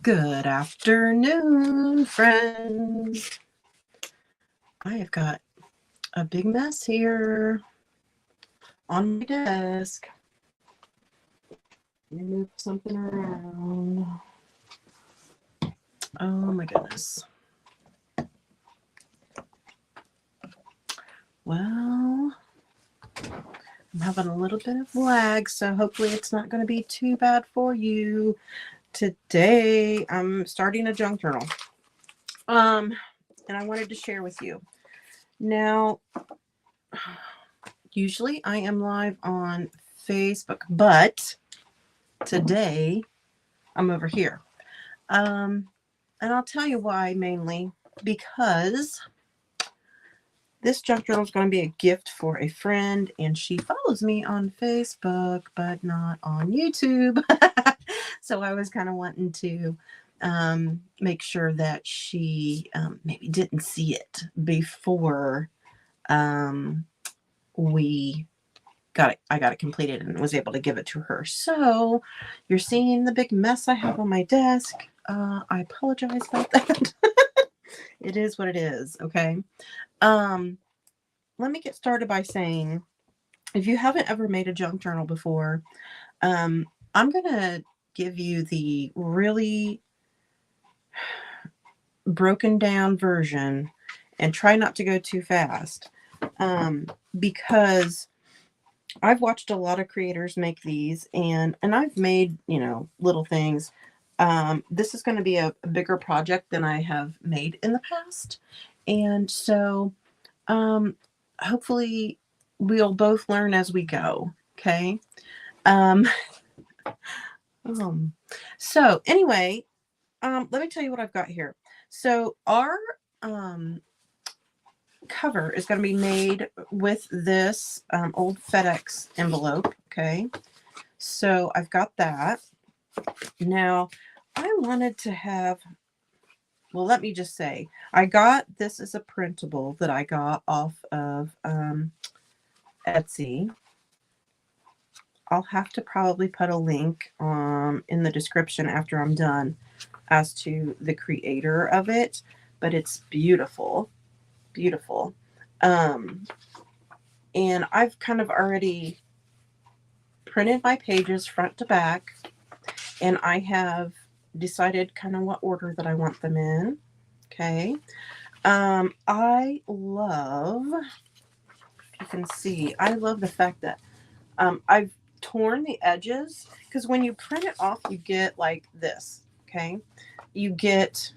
Good afternoon, friends. I have got a big mess here on my desk. Let me move something around. Oh my goodness. Well, I'm having a little bit of lag, so hopefully it's not going to be too bad for you. Today, I'm starting a junk journal. And I wanted to share with you. Now, usually I am live on Facebook, but today I'm over here. And I'll tell you why mainly, because this junk journal is going to be a gift for a friend, and she follows me on Facebook, but not on YouTube. So I was kind of wanting to make sure that she maybe didn't see it before we I got it completed and was able to give it to her. So you're seeing the big mess I have on my desk. I apologize about that. It is what it is. Okay. Let me get started by saying, if you haven't ever made a junk journal before, I'm going to give you the really broken down version and try not to go too fast, because I've watched a lot of creators make these, and I've made, little things. This is going to be a bigger project than I have made in the past. And so hopefully we'll both learn as we go. Okay. Um, so anyway, let me tell you what I've got here. So our cover is going to be made with this old FedEx envelope. Okay. So I've got that. Now, I wanted to have, well, let me just say, I got this as a printable that I got off of Etsy. I'll have to probably put a link in the description after I'm done as to the creator of it, but it's beautiful, beautiful. And I've kind of already printed my pages front to back, and I have decided kind of what order that I want them in. Okay. I love, if you can see, I love the fact that I've torn the edges, because when you print it off, you get like this. Okay. You get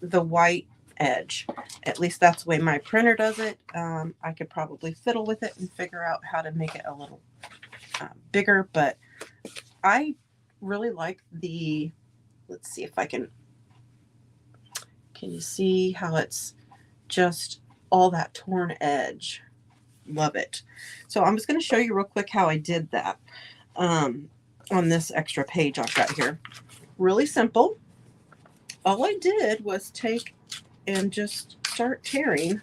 the white edge. At least that's the way my printer does it. I could probably fiddle with it and figure out how to make it a little bigger, but I really like the, let's see if I can you see how it's just all that torn edge? Love it. So I'm just going to show you real quick how I did that on this extra page I've got here. Really simple. All I did was take and just start tearing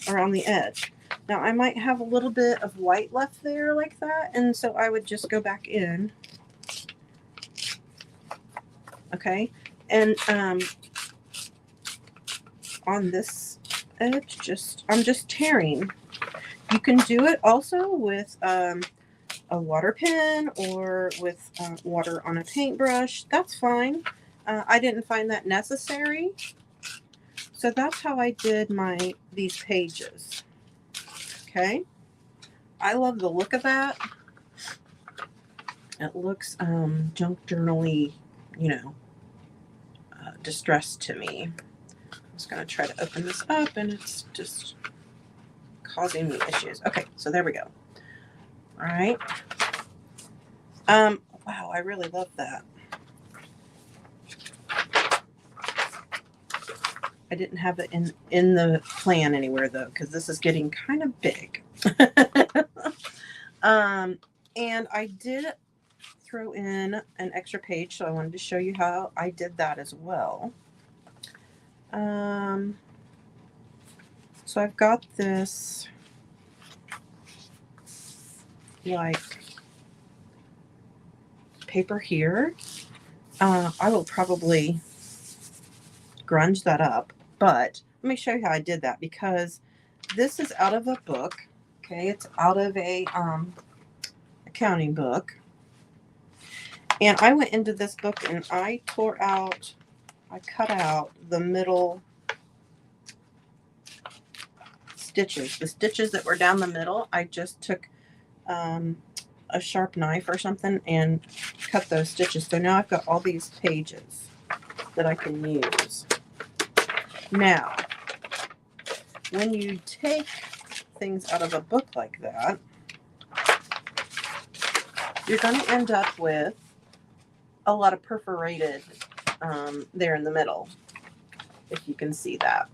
around the edge. Now I might have a little bit of white left there like that, and so I would just go back in. Okay, and on this edge, I'm just tearing. You can do it also with a water pen or with water on a paintbrush. That's fine. I didn't find that necessary. So that's how I did these pages. Okay. I love the look of that. It looks junk journal-y, distressed to me. I'm just going to try to open this up, and it's just causing me issues. Okay, so there we go. All right. Wow, I really love that. I didn't have it in the plan anywhere though, because this is getting kind of big. And I did throw in an extra page, so I wanted to show you how I did that as well. So I've got this like paper here, I will probably grunge that up, but let me show you how I did that, because this is out of a book. Okay, it's out of a accounting book, and I went into this book and I cut out the middle stitches, the stitches that were down the middle. I just took a sharp knife or something and cut those stitches. So now I've got all these pages that I can use. Now, when you take things out of a book like that, you're going to end up with a lot of perforated there in the middle, if you can see that.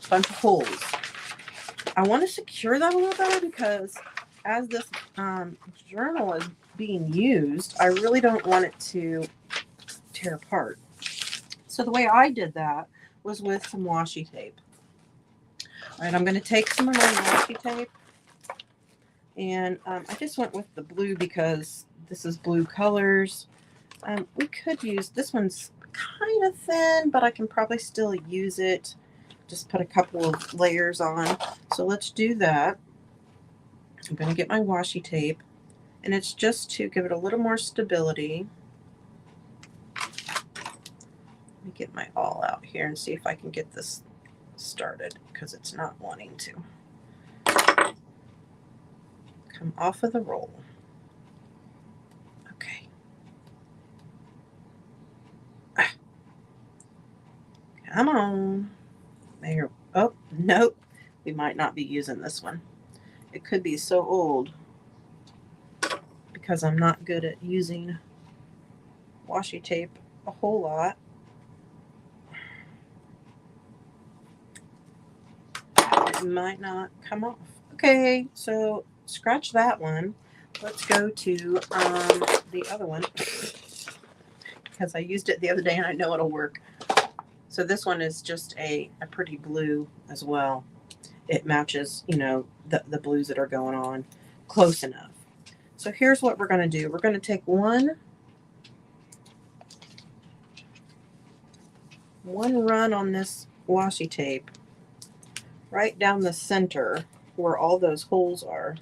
A bunch of holes. I want to secure that a little better, because as this journal is being used, I really don't want it to tear apart. So the way I did that was with some washi tape. All right, I'm going to take some of my washi tape, and I just went with the blue because this is blue colors. We could use, this one's kind of thin, but I can probably still use it. Just put a couple of layers on. So let's do that. I'm going to get my washi tape, and it's just to give it a little more stability. Let me get my awl out here and see if I can get this started, because it's not wanting to come off of the roll. Okay. Come on. There. Oh, nope. We might not be using this one. It could be so old because I'm not good at using washi tape a whole lot. It might not come off. Okay, so scratch that one. Let's go to the other one, because I used it the other day and I know it'll work. So this one is just a pretty blue as well. It matches, you know, the blues that are going on close enough. So here's what we're going to do. We're going to take one run on this washi tape right down the center where all those holes are.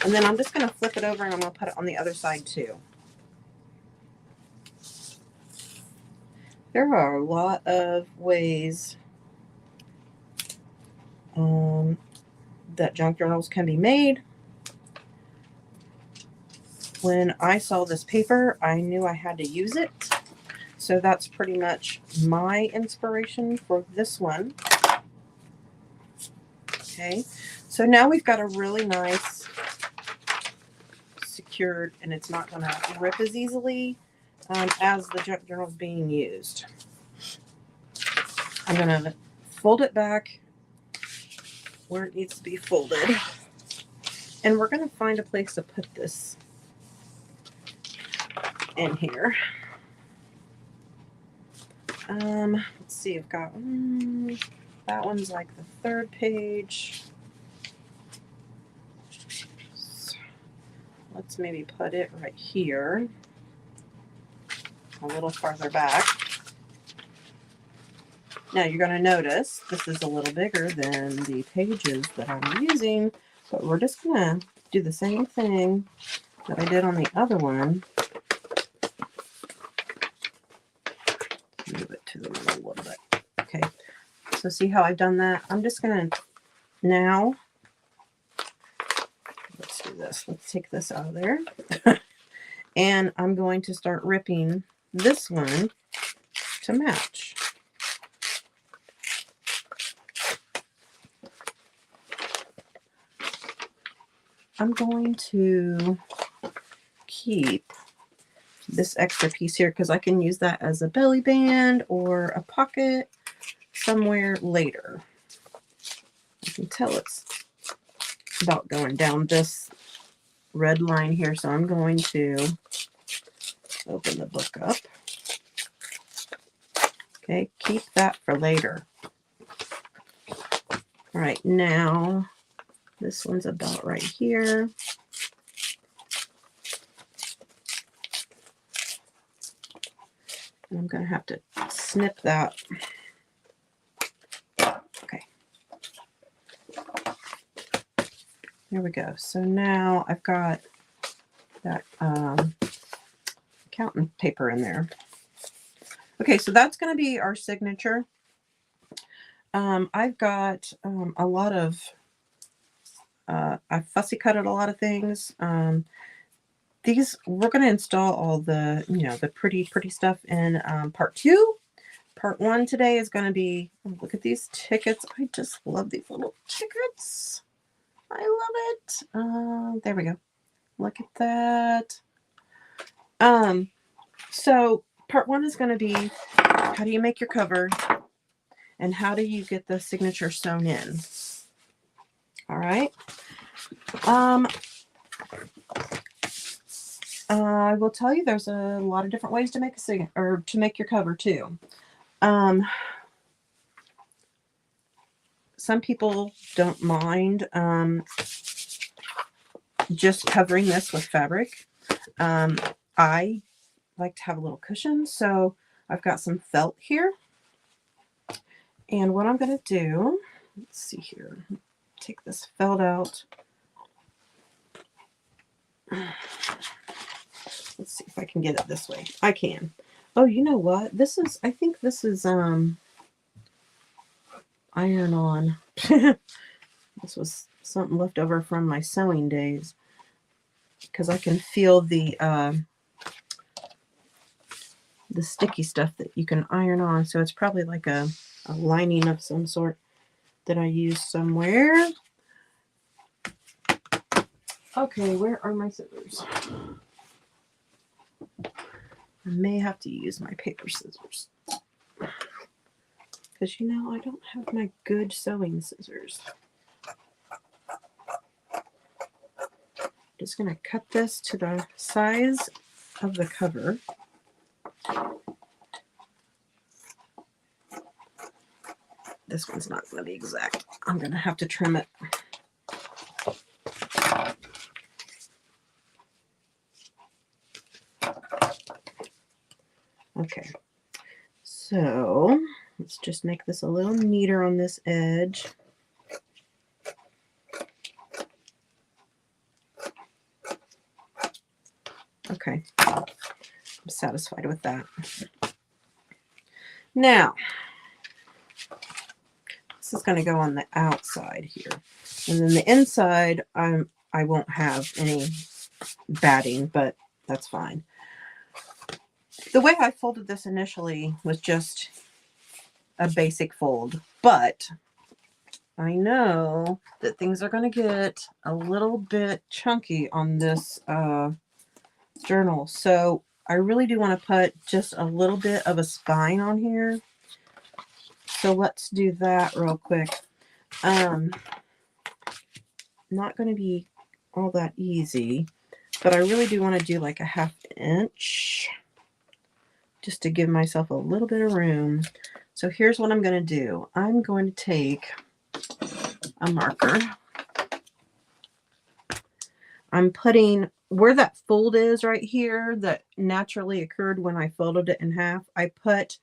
And then I'm just going to flip it over and I'm going to put it on the other side too. There are a lot of ways that junk journals can be made. When I saw this paper, I knew I had to use it. So that's pretty much my inspiration for this one. Okay, so now we've got a really nice secured, and it's not going to rip as easily as the junk journal is being used. I'm going to fold it back where it needs to be folded, and we're going to find a place to put this in here. Let's see, I've got that one's like the third page. So let's maybe put it right here, a little farther back. Now you're going to notice this is a little bigger than the pages that I'm using, but we're just going to do the same thing that I did on the other one. Move it to the middle a little bit. Okay, so see how I've done that? I'm just going to now, let's do this. Let's take this out of there. And I'm going to start ripping this one to match. I'm going to keep this extra piece here because I can use that as a belly band or a pocket somewhere later. I can tell it's about going down this red line here, so I'm going to open the book up. Okay, keep that for later. All right, now This one's about right here. And I'm going to have to snip that. Okay. There we go. So now I've got that accountant paper in there. Okay, so that's going to be our signature. I've got a lot of, I've fussy cutted a lot of things. These, we're going to install all the, the pretty stuff in part 2. Part 1 today is going to be, look at these tickets. I just love these little tickets. I love it. There we go. Look at that. So part 1 is going to be, how do you make your cover and how do you get the signature sewn in? All right. I will tell you there's a lot of different ways to make a signature, or to make your cover too. Some people don't mind just covering this with fabric. I like to have a little cushion, so I've got some felt here. And what I'm going to do, let's see here, take this felt out. Let's see if I can get it this way. I can. Oh, you know what? This is, I think this is iron on. This was something left over from my sewing days, because I can feel the sticky stuff that you can iron on. So it's probably like a lining of some sort that I used somewhere. Okay, where are my scissors? I may have to use my paper scissors, because I don't have my good sewing scissors. Just going to cut this to the size of the cover. This one's not going to be exact. I'm going to have to trim it. Okay, so let's just make this a little neater on this edge. Okay, I'm satisfied with that. Now, this is going to go on the outside here. And then the inside, I won't have any batting, but that's fine. The way I folded this initially was just a basic fold, but I know that things are going to get a little bit chunky on this journal. So I really do want to put just a little bit of a spine on here. So let's do that real quick. Not going to be all that easy, but I really do want to do like a 1/2 inch just to give myself a little bit of room. So here's what I'm going to do. I'm going to take a marker. I'm putting where that fold is right here that naturally occurred when I folded it in half. I put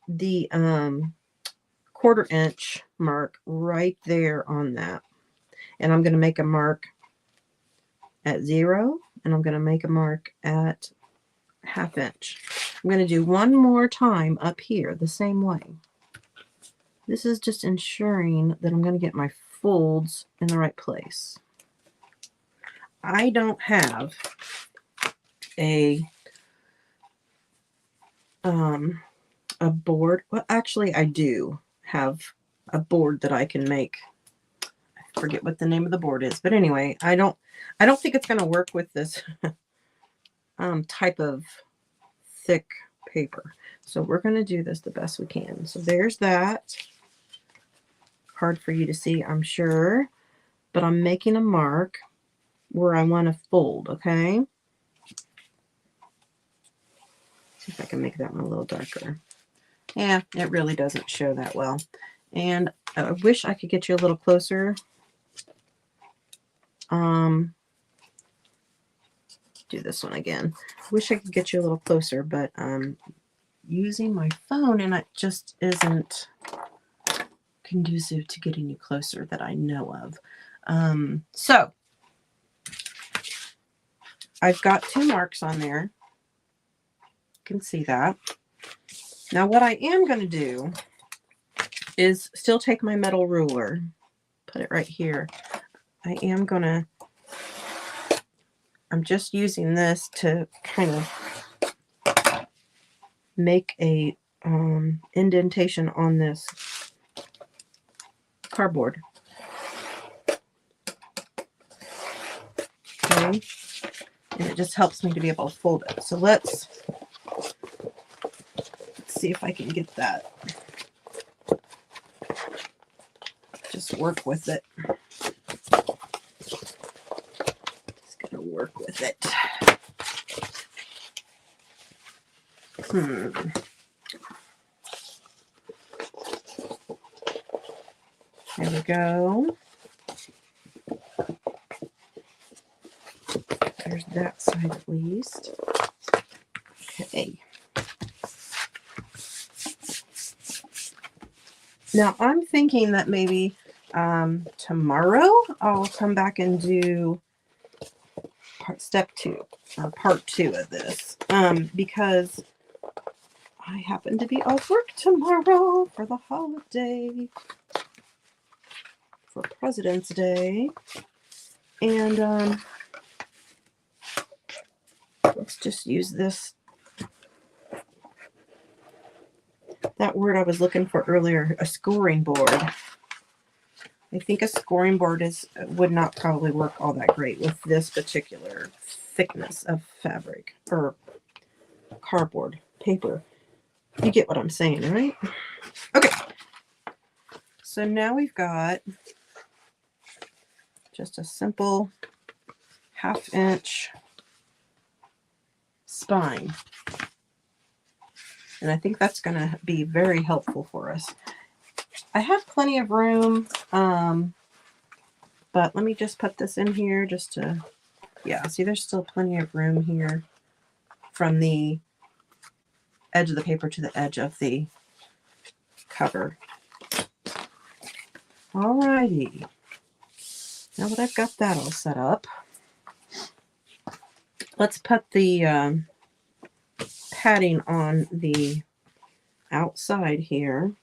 the 1/4 inch mark right there on that. And I'm going to make a mark at 0, and I'm going to make a mark at 1/2 inch. I'm going to do one more time up here the same way. This is just ensuring that I'm going to get my folds in the right place. I don't have a board. Well, actually, I do have a board that I can make. I forget what the name of the board is, but anyway, I don't think it's going to work with this type of thick paper. So we're going to do this the best we can. So there's that. Hard for you to see, I'm sure, but I'm making a mark where I want to fold, okay? See if I can make that one a little darker. Yeah, it really doesn't show that well. And I wish I could get you a little closer. Do this one again. Wish I could get you a little closer, but using my phone and it just isn't conducive to getting you closer that I know of. So I've got 2 marks on there. You can see that. Now what I am going to do is still take my metal ruler, put it right here. I'm just using this to kind of make a indentation on this cardboard. Okay. And it just helps me to be able to fold it. So let's see if I can get that. Just work with it. Just gonna work with it. There we go. There's that side at least. Okay. Now I'm thinking that maybe tomorrow I'll come back and do part 2 of this because I happen to be off work tomorrow for the holiday, for President's Day, and let's just use this, that word I was looking for earlier, a scoring board. I think a scoring board would not probably work all that great with this particular thickness of fabric or cardboard paper. You get what I'm saying, right? Okay. So now we've got just a simple 1/2 inch spine. And I think that's going to be very helpful for us. I have plenty of room, but let me just put this in here just to, yeah, see there's still plenty of room here from the edge of the paper to the edge of the cover. Alrighty. Now that I've got that all set up, let's put the padding on the outside here.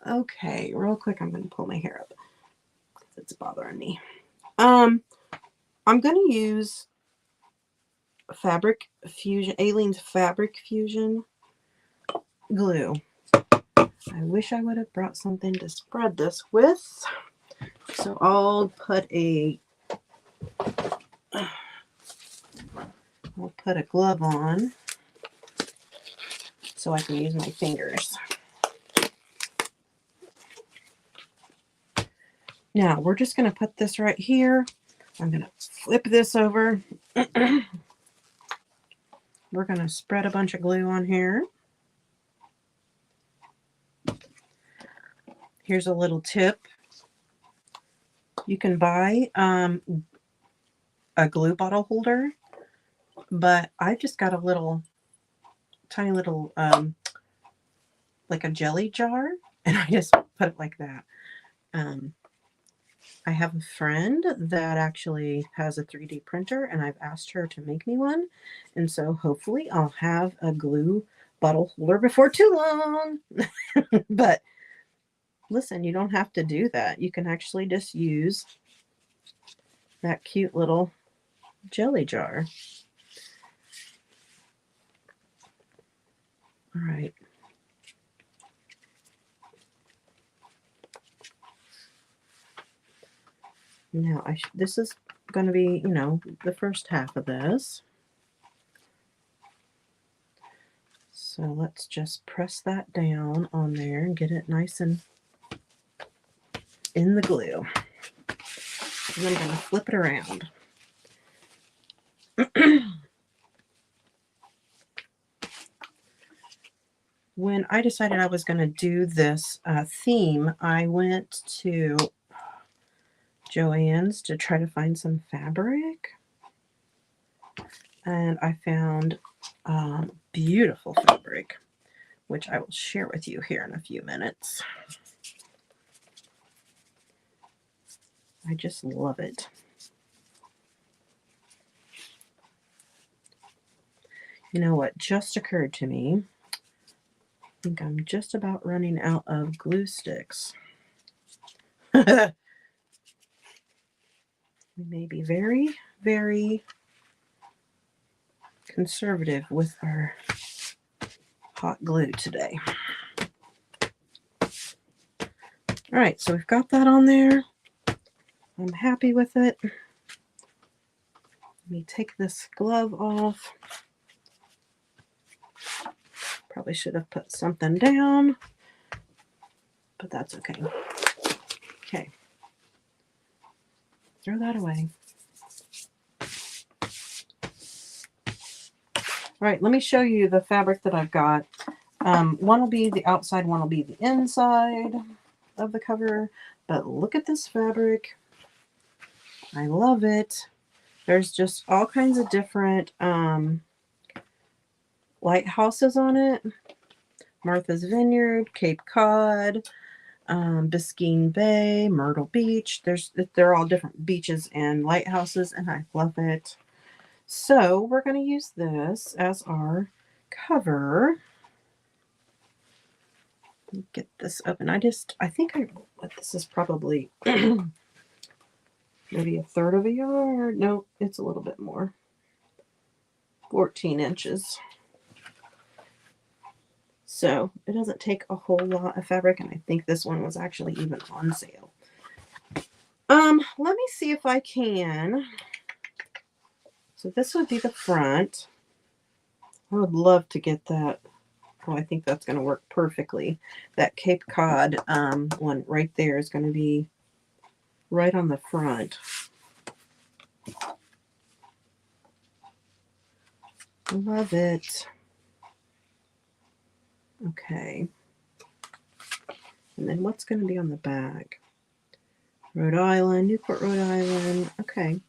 Okay, real quick, I'm going to pull my hair up because it's bothering me. I'm going to use Fabric Fusion, Aleene's Fabric Fusion glue. I wish I would have brought something to spread this with. So I'll put a glove on so I can use my fingers. Now we're just going to put this right here. I'm going to flip this over. We're going to spread a bunch of glue on here. Here's a little tip. You can buy a glue bottle holder, but I've just got a little, tiny little, like a jelly jar, and I just put it like that. I have a friend that actually has a 3D printer, and I've asked her to make me one, and so hopefully I'll have a glue bottle holder before too long. But listen, you don't have to do that. You can actually just use that cute little jelly jar. All right. Now, this is going to be, you know, the first half of this. So let's just press that down on there and get it nice and in the glue. And then I'm going to flip it around. When I decided I was going to do this theme, I went to Joann's to try to find some fabric. And I found beautiful fabric, which I will share with you here in a few minutes. I just love it. You know what just occurred to me? I think I'm just about running out of glue sticks. We may be very, very conservative with our hot glue today. All right, so we've got that on there. I'm happy with it. Let me take this glove off. Probably should have put something down, but that's okay. Okay. Throw that away. All right, let me show you the fabric that I've got. One will be the outside, one will be the inside of the cover. But look at this fabric. I love it. There's just all kinds of different lighthouses on it. Martha's Vineyard, Cape Cod, Biscayne Bay, Myrtle Beach. They're all different beaches and lighthouses, and I love it. So we're going to use this as our cover. Get this open. I think this is probably maybe a third of a yard. No, it's a little bit more. 14 inches. So it doesn't take a whole lot of fabric, and I think this one was actually even on sale. Let me see if I can. So this would be the front. I would love to get that. Oh, I think that's going to work perfectly. That Cape Cod one right there is going to be right on the front. Love it. Okay. And then what's going to be on the back? Rhode Island, Newport, Rhode Island. Okay.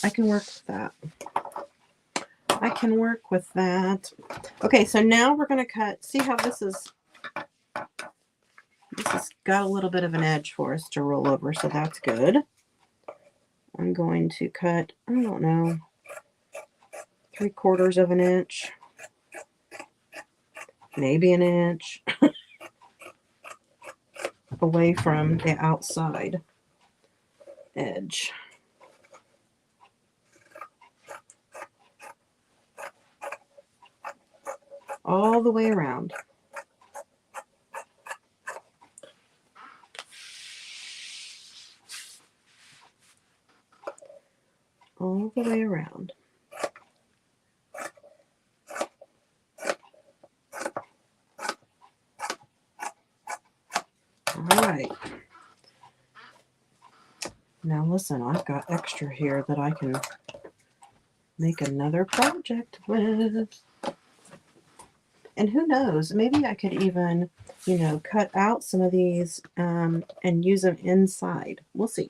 I can work with that. I can work with that. Okay, so now we're going to cut. See how this has got a little bit of an edge for us to roll over, so that's good. I'm going to cut, I don't know, 3/4 of an inch, maybe an inch away from the outside edge. All the way around. All the way around. All right. Now listen, I've got extra here that I can make another project with. And who knows, maybe I could even, cut out some of these and use them inside. We'll see.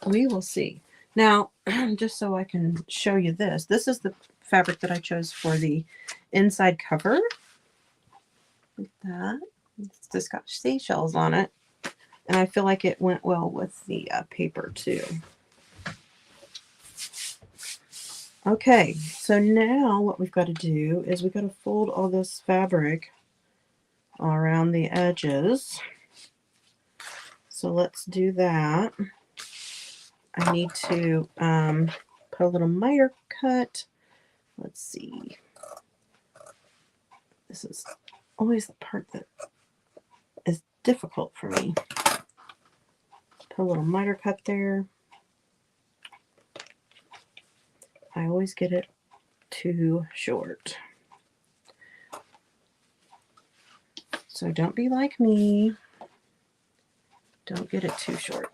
We will see. Now, just so I can show you this. This is the fabric that I chose for the inside cover. Like that. It's just got seashells on it. And I feel like it went well with the paper too. Okay, so now what we've got to do is we've got to fold all this fabric around the edges. So let's do that. I need to put a little miter cut. Let's see. This is always the part that is difficult for me. Put a little miter cut there. I always get it too short. So don't be like me. Don't get it too short.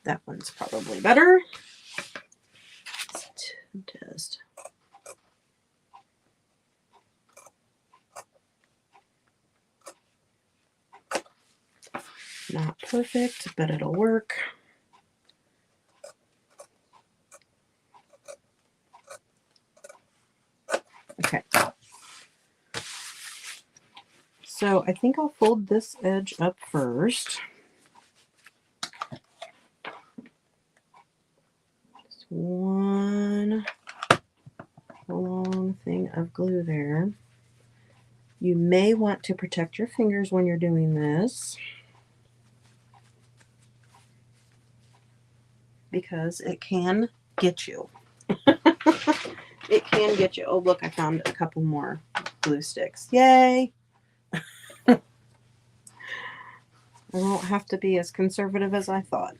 That one's probably better. Test. Not perfect, but it'll work. Okay. So I think I'll fold this edge up first. Just one long thing of glue there. You may want to protect your fingers when you're doing this because it can get you. It can get you. Oh, look, I found a couple more glue sticks. Yay! I won't have to be as conservative as I thought.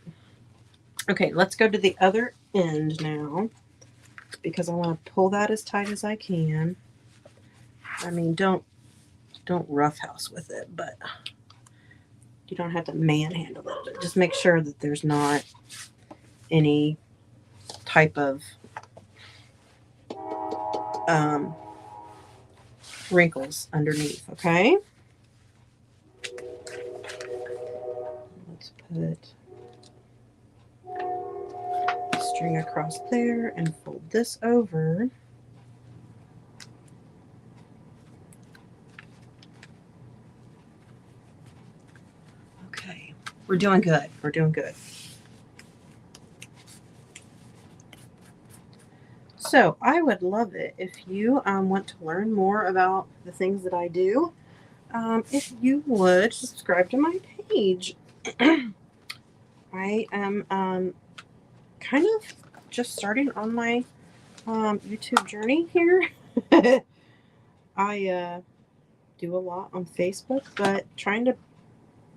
Okay, let's go to the other end now because I want to pull that as tight as I can. I mean, don't roughhouse with it, but you don't have to manhandle it. But just make sure that there's not any type of wrinkles underneath, okay? Let's put string across there and fold this over. Okay, we're doing good. We're doing good. So I would love it if you want to learn more about the things that I do. If you would subscribe to my page. I am kind of just starting on my YouTube journey here. I do a lot on Facebook, but trying to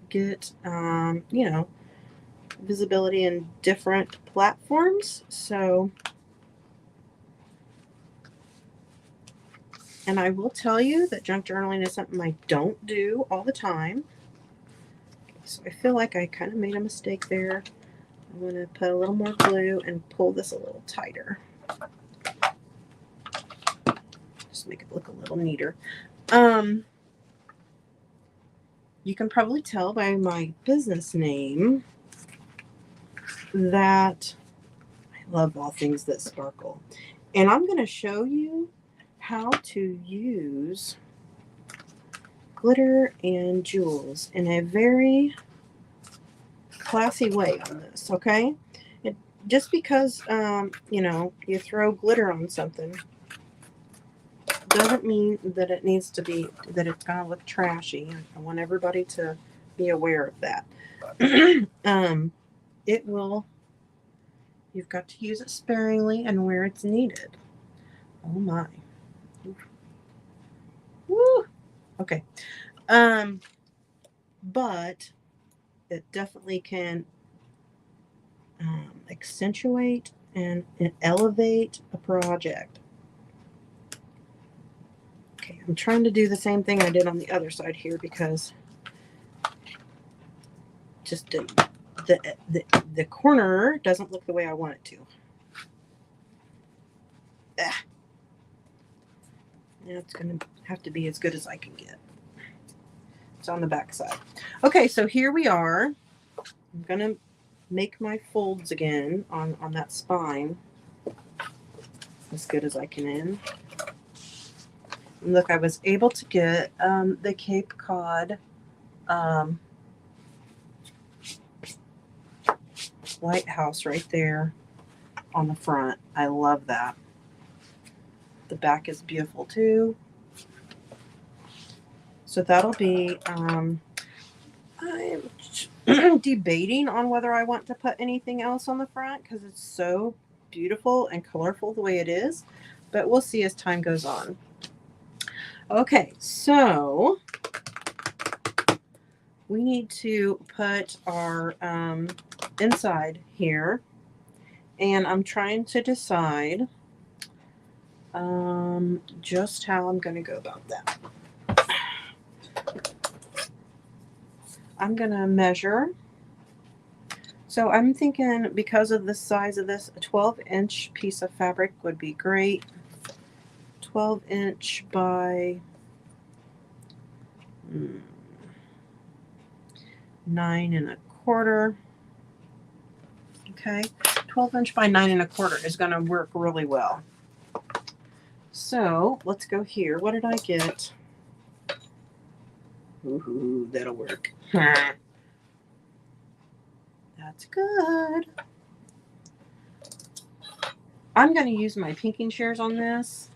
get, visibility in different platforms. So, and I will tell you that junk journaling is something I don't do all the time. So I feel like I kind of made a mistake there. I'm going to put a little more glue and pull this a little tighter. Just make it look a little neater. You can probably tell by my business name that I love all things that sparkle. And I'm going to show you how to use glitter and jewels in a very classy way on this, okay? Just because, you throw glitter on something doesn't mean that it needs to be, that it's going to look trashy. I want everybody to be aware of that. It will, you've got to use it sparingly and where it's needed. Oh my. Woo! Okay. But it definitely can accentuate and elevate a project. Okay, I'm trying to do the same thing I did on the other side here because just the corner doesn't look the way I want it to. Now it's going to have to be as good as I can get. It's on the back side. Okay, so here we are. I'm going to make my folds again on that spine as good as I can. And look, I was able to get the Cape Cod lighthouse right there on the front. I love that. The back is beautiful too. So that'll be, I'm debating on whether I want to put anything else on the front because it's so beautiful and colorful the way it is, but we'll see as time goes on. Okay, so we need to put our inside here, and I'm trying to decide just how I'm going to go about that. I'm going to measure. So I'm thinking because of the size of this, a 12-inch piece of fabric would be great. 12-inch by 9 1/4. Okay, 12" by 9 1/4 is going to work really well. So let's go here. What did I get? Ooh, that'll work. That's good. I'm going to use my pinking shears on this.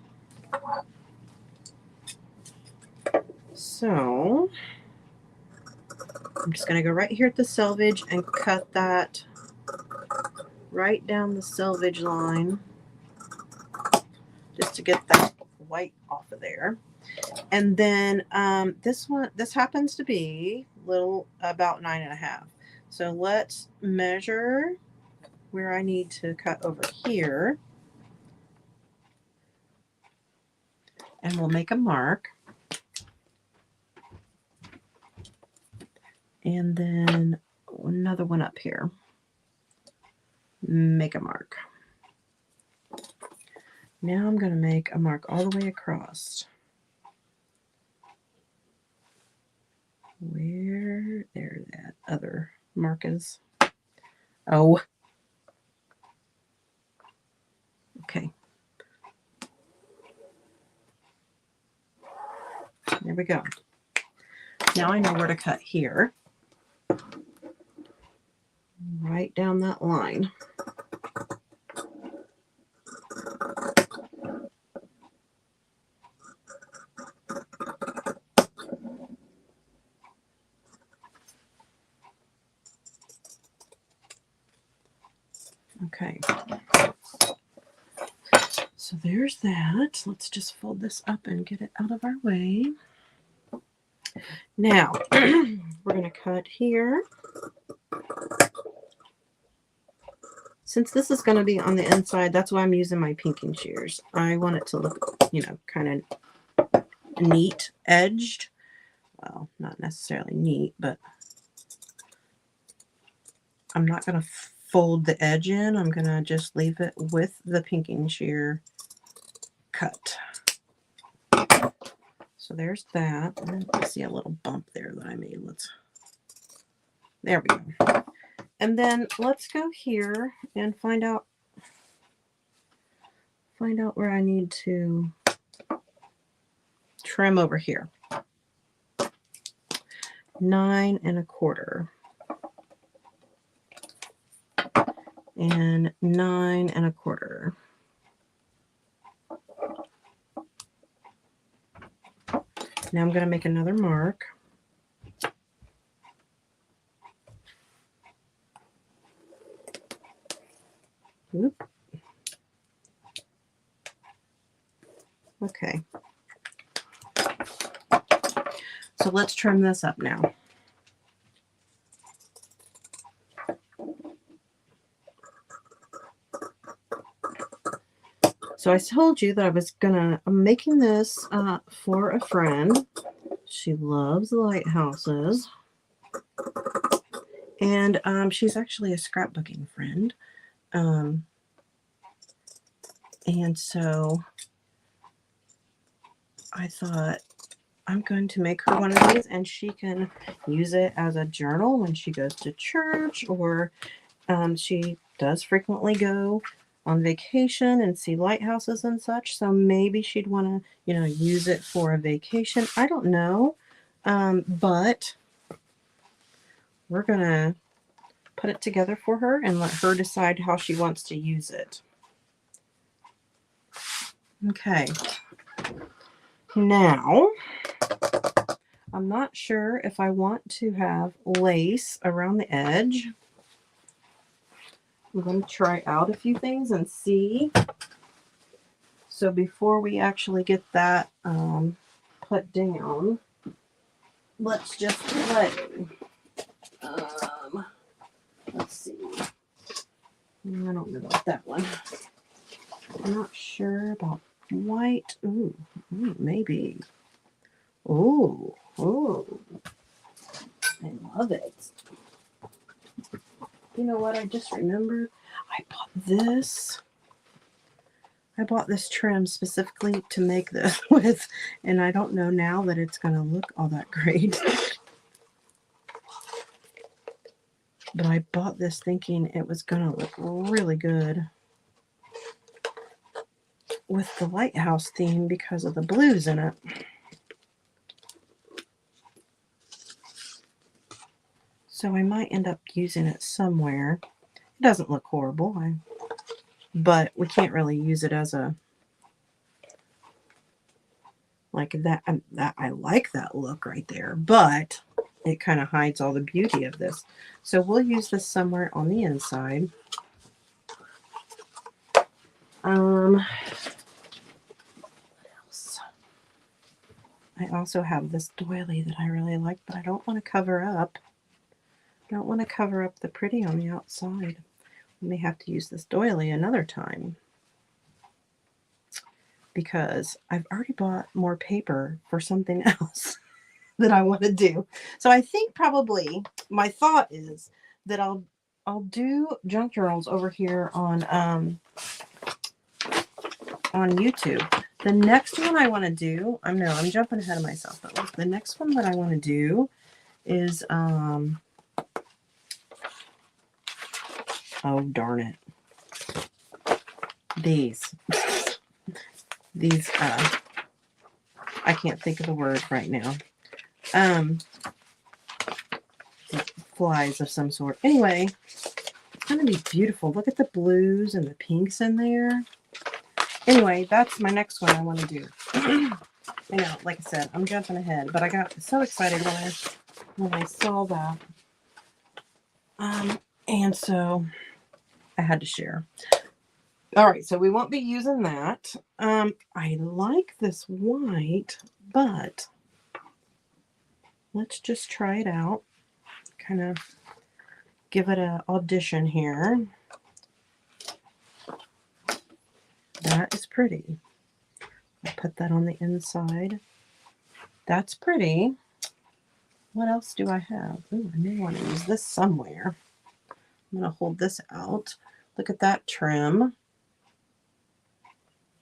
So I'm just going to go right here at the selvage and cut that right down the selvage line just to get that white off of there. And then this happens to be little about 9 1/2. So let's measure where I need to cut over here. And we'll make a mark. And then another one up here. Make a mark. Now I'm going to make a mark all the way across. Where there that other mark is. Oh. Okay. There we go. Now I know where to cut here. Right down that line. Okay. So there's that. Let's just fold this up and get it out of our way. Now, we're going to cut here. Since this is going to be on the inside, that's why I'm using my pinking shears. I want it to look, kind of neat edged. Well, not necessarily neat, but I'm not going to fold the edge in. I'm going to just leave it with the pinking shear cut. So there's that. And I see a little bump there that I made. There we go. And then let's go here and find out where I need to trim over here. 9 1/4. And 9 1/4. Now I'm going to make another mark. Oop. Okay. So let's trim this up now. So I told you that I'm making this for a friend. She loves lighthouses. And she's actually a scrapbooking friend. And so I thought I'm going to make her one of these and she can use it as a journal when she goes to church, or she does frequently go on vacation and see lighthouses and such. So maybe she'd want to, use it for a vacation. I don't know. But we're going to put it together for her and let her decide how she wants to use it. Okay. Now, I'm not sure if I want to have lace around the edge. I'm going to try out a few things and see. So before we actually get that put down, let's just play. Let's see. I don't know about that one. I'm not sure about white. Ooh, maybe. Ooh, I love it. You know what? I just remembered I bought this. I bought this trim specifically to make this with, and I don't know now that it's going to look all that great. But I bought this thinking it was going to look really good with the lighthouse theme because of the blues in it. So I might end up using it somewhere. It doesn't look horrible, but we can't really use it as a, like that. I like that look right there, but it kind of hides all the beauty of this. So we'll use this somewhere on the inside. What else? I also have this doily that I really like, but I don't want to cover up. I don't want to cover up the pretty on the outside. We may have to use this doily another time because I've already bought more paper for something else that I want to do. So I think probably my thought is that I'll do junk journals over here on YouTube. The next one I want to do, I'm jumping ahead of myself, but look, the next one that I want to do is oh darn it. These I can't think of the word right now. Flies of some sort. Anyway, it's going to be beautiful. Look at the blues and the pinks in there. Anyway, that's my next one I want to do. You know, like I said, I'm jumping ahead, but I got so excited when I saw that. And so I had to share. All right, so we won't be using that. I like this white, but let's just try it out. Kind of give it an audition here. That is pretty. I'll put that on the inside. That's pretty. What else do I have? Ooh, I may want to use this somewhere. I'm going to hold this out. Look at that trim.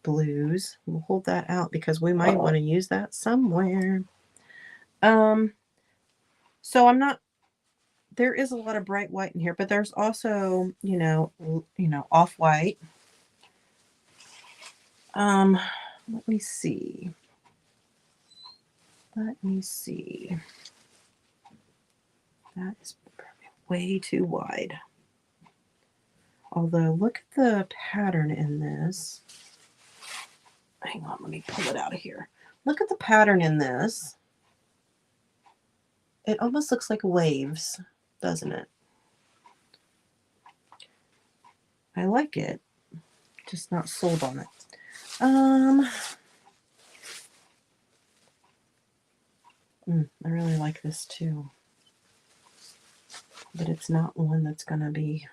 Blues. We'll hold that out because we might want to use that somewhere. So I'm not, there is a lot of bright white in here, but there's also, you know, off-white. Let me see. That is probably way too wide. Although, look at the pattern in this. Hang on, let me pull it out of here. Look at the pattern in this. It almost looks like waves, doesn't it? I like it. Just not sold on it. I really like this too. But it's not one that's going to be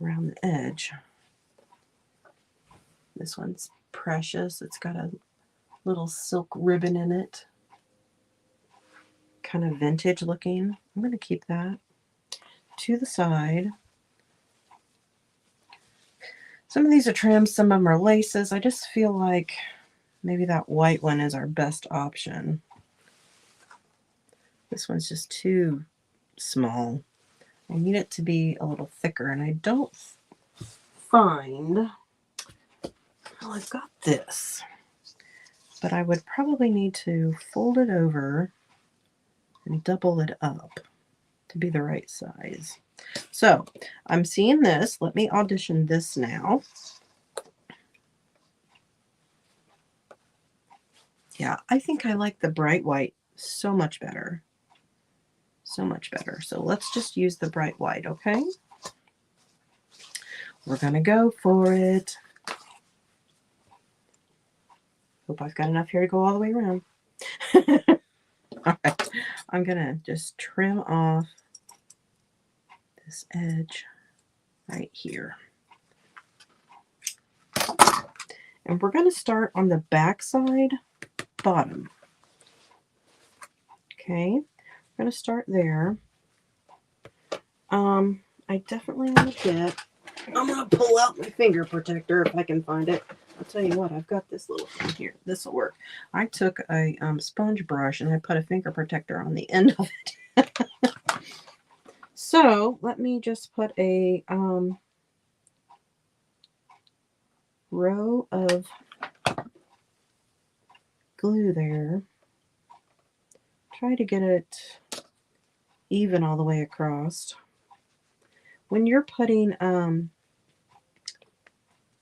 around the edge. This one's precious. It's got a little silk ribbon in it. Kind of vintage looking. I'm going to keep that to the side. Some of these are trims, some of them are laces. I just feel like maybe that white one is our best option. This one's just too small. I need it to be a little thicker, and I don't find, well, I've got this, but I would probably need to fold it over and double it up to be the right size. So I'm seeing this. Let me audition this now. Yeah, I think I like the bright white so much better. So much better. So let's just use the bright white, okay? We're going to go for it. Hope I've got enough here to go all the way around. All right. I'm going to just trim off this edge right here. And we're going to start on the back side bottom. Okay. We're going to start there. I definitely want to get, I'm going to pull out my finger protector if I can find it. I'll tell you what, I've got this little thing here. This will work. I took a sponge brush and I put a finger protector on the end of it. So let me just put a row of glue there. Try to get it even all the way across. When you're putting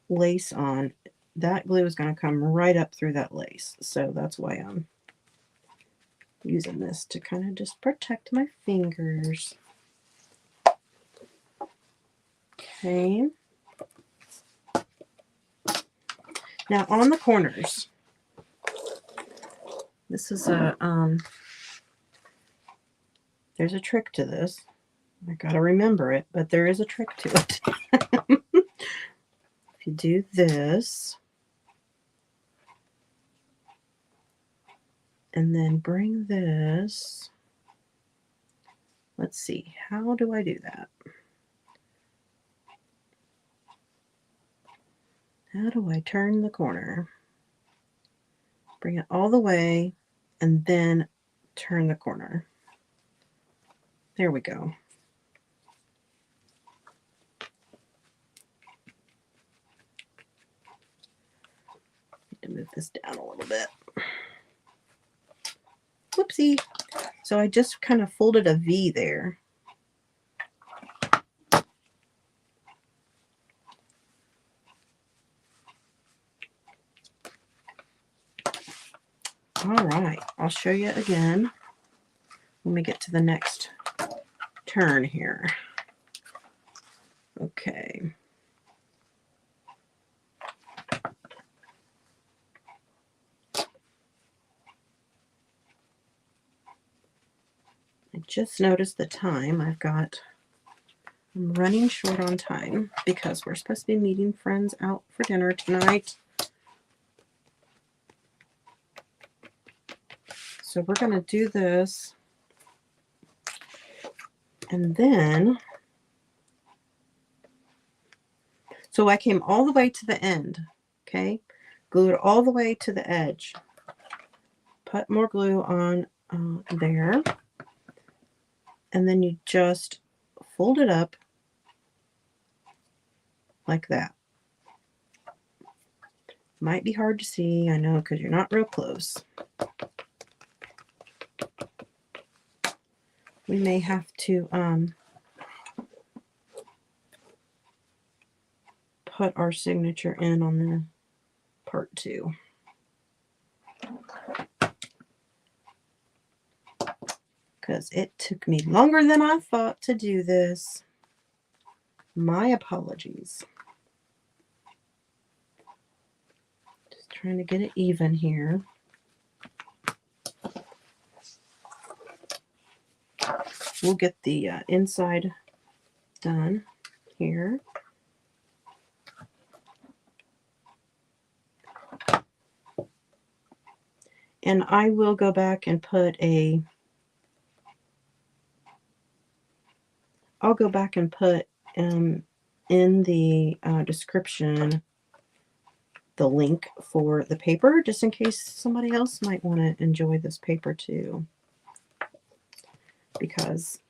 lace on, that glue is going to come right up through that lace. So that's why I'm using this to kind of just protect my fingers. Okay. Now on the corners, this is a, there's a trick to this. I gotta remember it, but there is a trick to it. If you do this, and then bring this, let's see, how do I do that? How do I turn the corner? Bring it all the way, and then turn the corner. There we go. Need to move this down a little bit. Whoopsie. So I just kind of folded a V there. All right, I'll show you again when we get to the next turn here. Okay. I just noticed the time. I'm running short on time because we're supposed to be meeting friends out for dinner tonight. So we're going to do this. And then, so I came all the way to the end, okay? Glued all the way to the edge. Put more glue on there. And then you just fold it up like that. Might be hard to see, I know, because you're not real close. We may have to put our signature in on the part 2. Because it took me longer than I thought to do this. My apologies. Just trying to get it even here. We'll get the inside done here. And I will go back and put a, I'll go back and put in the description the link for the paper, just in case somebody else might want to enjoy this paper too, because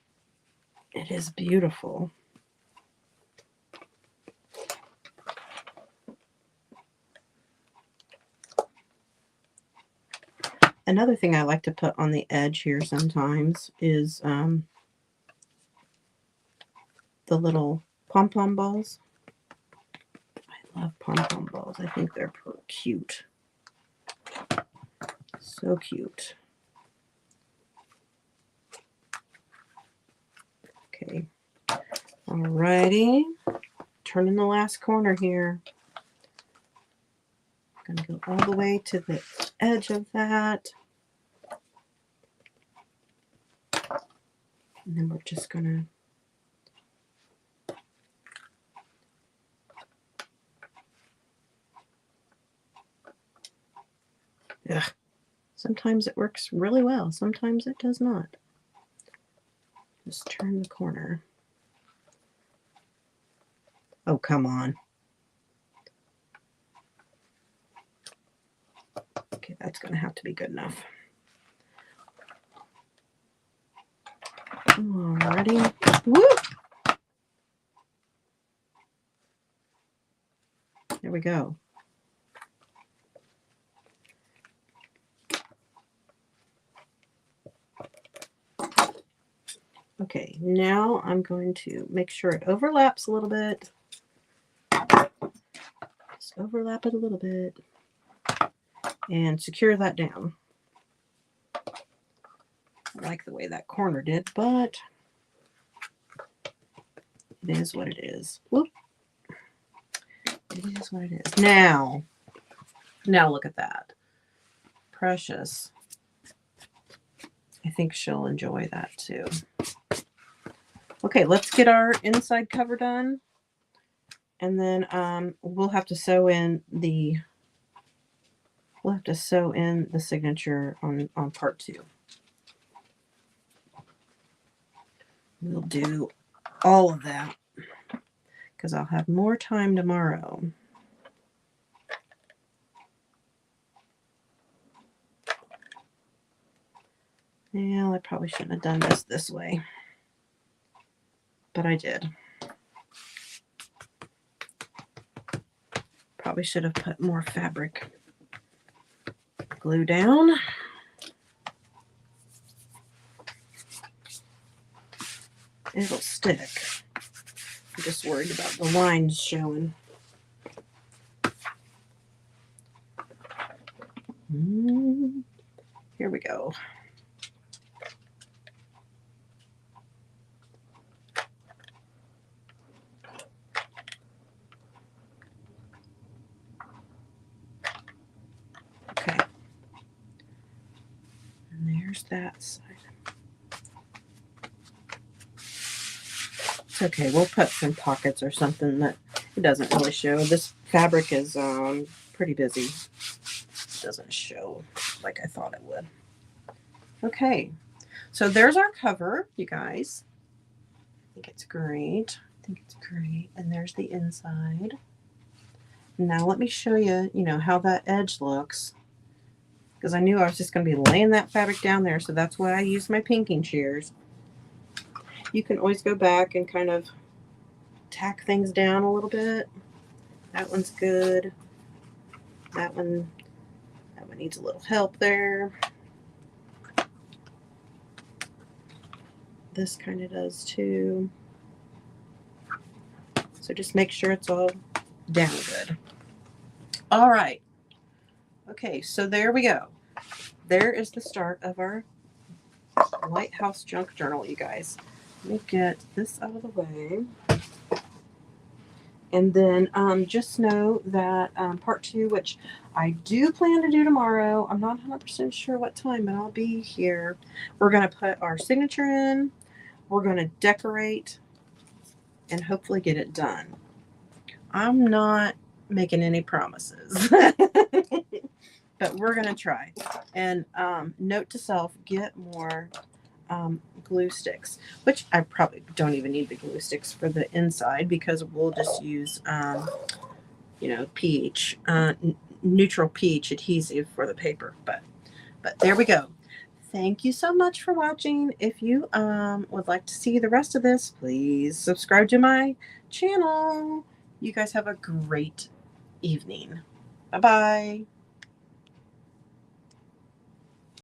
it is beautiful. Another thing I like to put on the edge here sometimes is the little pom-pom balls. I love pom-pom balls. I think they're cute. So cute. Okay. Alrighty. Turning the last corner here. I'm going to go all the way to the edge of that. And then we're just going to sometimes it works really well. Sometimes it does not. Just turn the corner. Oh, come on. Okay, that's going to have to be good enough. Alrighty. Woo! There we go. Okay, now I'm going to make sure it overlaps a little bit. Just overlap it a little bit and secure that down. I like the way that corner did, but it is what it is. Whoop. It is what it is. Now look at that. Precious. I think she'll enjoy that too. Okay, let's get our inside cover done. And then we'll have to sew in the signature on part 2. We'll do all of that because I'll have more time tomorrow. Yeah, I probably shouldn't have done this way, but I did. Probably should have put more fabric glue down. It'll stick. I'm just worried about the lines showing. Here we go. Okay. And there's that side. It's okay. We'll put some pockets or something that it doesn't really show. This fabric is pretty busy. It doesn't show like I thought it would. Okay. So there's our cover, you guys. I think it's great. And there's the inside. Now let me show you, how that edge looks. Because I knew I was just going to be laying that fabric down there. So that's why I use my pinking shears. You can always go back and kind of tack things down a little bit. That one's good. That one needs a little help there. This kind of does too. So just make sure it's all down good. All right. Okay, so there we go. There is the start of our Lighthouse Junk Journal, you guys. Let me get this out of the way. And then just know that part 2, which I do plan to do tomorrow. I'm not 100% sure what time, but I'll be here. We're going to put our signature in. We're going to decorate and hopefully get it done. I'm not making any promises, but we're going to try. And note to self, get more glue sticks, which I probably don't even need the glue sticks for the inside because we'll just use, pH, neutral pH adhesive for the paper. But there we go. Thank you so much for watching. If you would like to see the rest of this, please subscribe to my channel. You guys have a great evening. Bye-bye.